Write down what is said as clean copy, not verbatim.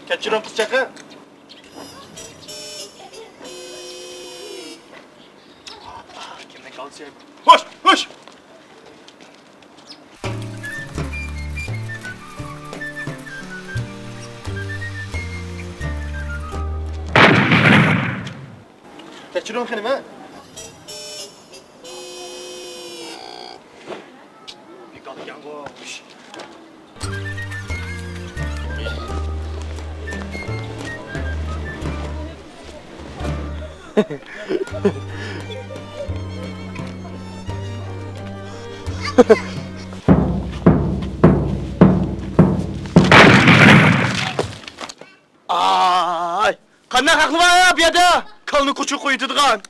Kaçırın kızcakı. Kimden kaldı ya? Hoş, hoş. Kaçırın hanım ha? Bir kaldı yango. Ay, kandan haklı var ya bir yerde. Kalını küçük koyutuduğun.